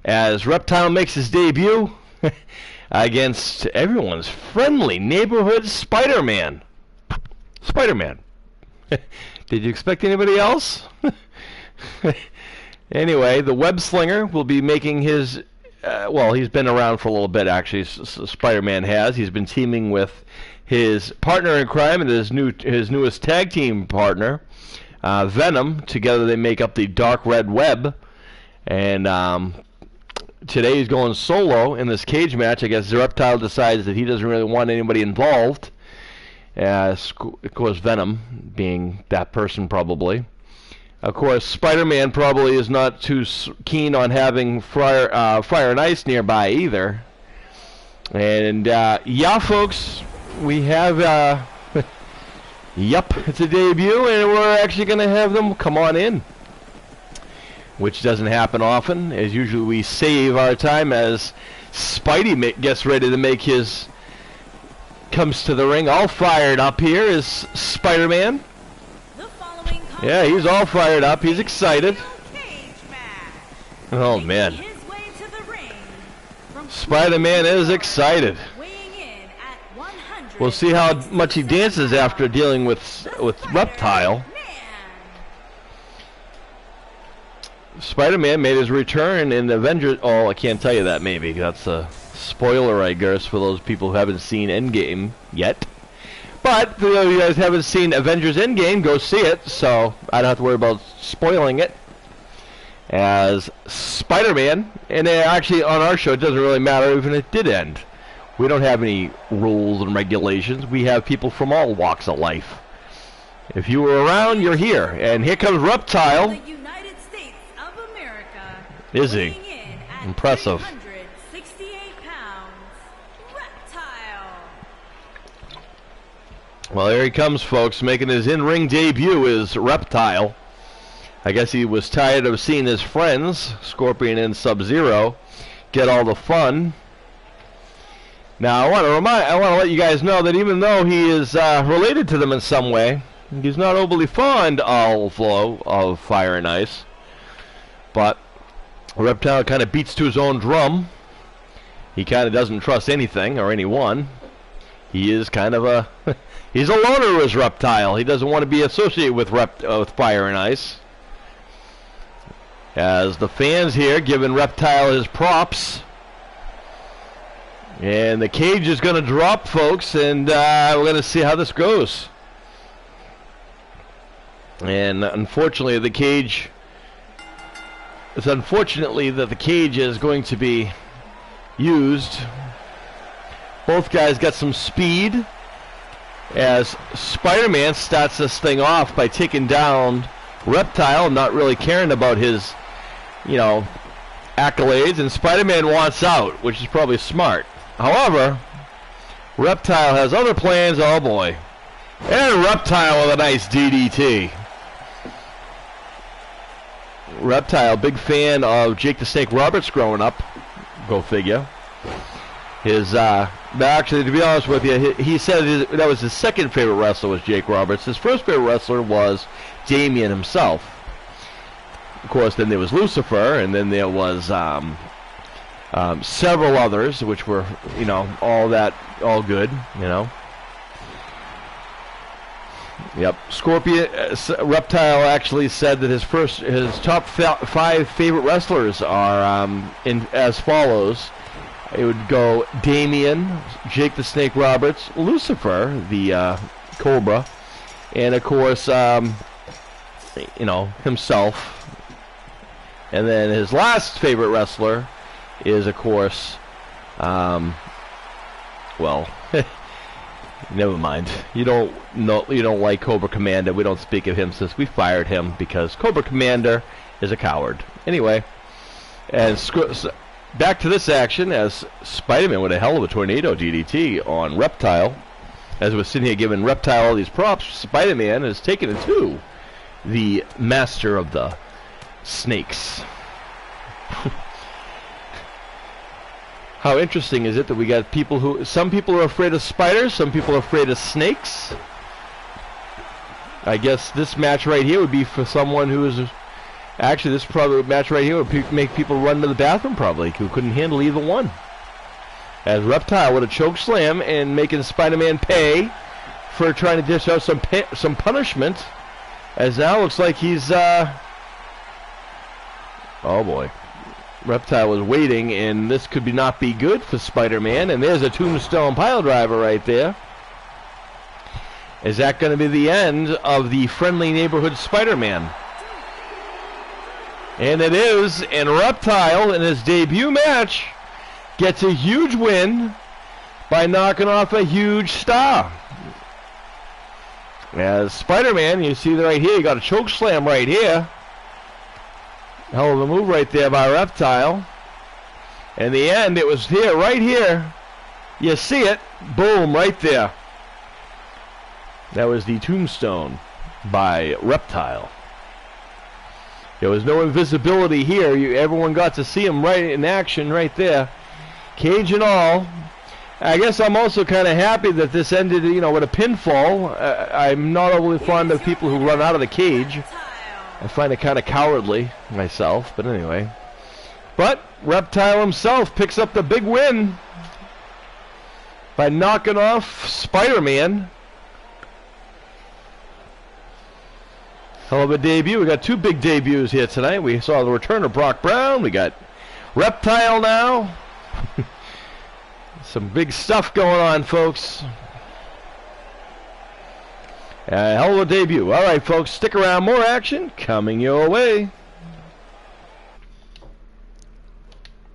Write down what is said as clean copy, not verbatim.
as Reptile makes his debut against everyone's friendly neighborhood Spider-Man. Spider-Man. Did you expect anybody else? Anyway, the web slinger will be making his, well, he's been around for a little bit, actually. Spider-Man has. He's been teaming with his partner in crime and his newest tag team partner, Venom. Together they make up the Dark Red Web. And today he's going solo in this cage match. I guess the Reptile decides that he doesn't really want anybody involved. Of course, Venom being that person probably. Of course, Spider-Man probably is not too keen on having Fire and Ice nearby either. And yeah, folks, we have yep, it's a debut, and we're actually going to have them come on in, which doesn't happen often. As usually, we save our time as Spidey gets ready to make his comes to the ring. All fired up here is Spider-Man. Yeah, he's all fired up. He's excited. Oh, man. Spider-Man is excited. We'll see how much he dances after dealing with Reptile. Spider-Man made his return in Avengers. Oh, I can't tell you that, maybe. That's a spoiler, I guess, for those people who haven't seen Endgame yet. But, for those of you guys who haven't seen Avengers Endgame, go see it, so I don't have to worry about spoiling it. As Spider-Man, and actually on our show it doesn't really matter even if it did end. We don't have any rules and regulations. We have people from all walks of life. If you were around, you're here. And here comes Reptile. The United States of America. Is he? Impressive. Well, here he comes, folks. Making his in-ring debut is Reptile. I guess he was tired of seeing his friends, Scorpion and Sub-Zero, get all the fun. Now, I want to let you guys know that even though he is related to them in some way, he's not overly fond of Fire and Ice. But Reptile kind of beats to his own drum. He kind of doesn't trust anything or anyone. He is kind of a he's a loner as Reptile. He doesn't want to be associated with Fire and Ice. As the fans here giving Reptile his props. And the cage is going to drop, folks, and we're going to see how this goes. And unfortunately, the cage... It's unfortunately that the cage is going to be used. Both guys got some speed, as Spider-Man starts this thing off by taking down Reptile, not really caring about his, accolades, and Spider-Man wants out, which is probably smart. However, Reptile has other plans. Oh boy. And Reptile with a nice DDT. Reptile, big fan of Jake the Snake Roberts growing up. Go figure. His, actually, to be honest with you, he said that was his second favorite wrestler was Jake Roberts. His first favorite wrestler was Damien himself. Of course, then there was Lucifer, and then there was several others, which were, all good, Yep. Scorpion, Reptile actually said that his top 5 favorite wrestlers are as follows. It would go Damien, Jake the Snake Roberts, Lucifer, the Cobra, and of course, himself. And then his last favorite wrestler is, of course, well, never mind. You don't like Cobra Commander. We don't speak of him since we fired him because Cobra Commander is a coward. Anyway, and back to this action as Spider-Man with a hell of a tornado DDT on Reptile. As we're sitting here giving Reptile all these props, Spider-Man has taken it to the master of the snakes. How interesting is it that we got people some people are afraid of spiders, some people are afraid of snakes. I guess this match right here would be for someone who is Actually, this probably match right here would make people run to the bathroom probably, who couldn't handle either one. As Reptile with a choke slam and making Spider-Man pay for trying to dish out some punishment. As now looks like he's oh boy. Reptile was waiting, and this could not be good for Spider-Man. And there's a tombstone pile driver right there. Is that going to be the end of the friendly neighborhood Spider-Man? And it is, and Reptile in his debut match gets a huge win by knocking off a huge star. As Spider-Man, you see right here, you got a choke slam right here. Hell of a move right there by Reptile. In the end, it was here, right here. You see it. Boom, right there. That was the tombstone by Reptile. There was no invisibility here. Everyone got to see him right in action right there. Cage and all. I guess I'm also kind of happy that this ended, with a pinfall. I'm not overly fond of people who run out of the cage. I find it kind of cowardly myself, but anyway. But Reptile himself picks up the big win by knocking off Spider-Man. Hell of a debut. We got two big debuts here tonight. We saw the return of Brock Brown. We got Reptile now. Some big stuff going on, folks. Hell of a debut. All right, folks, stick around. More action coming your way.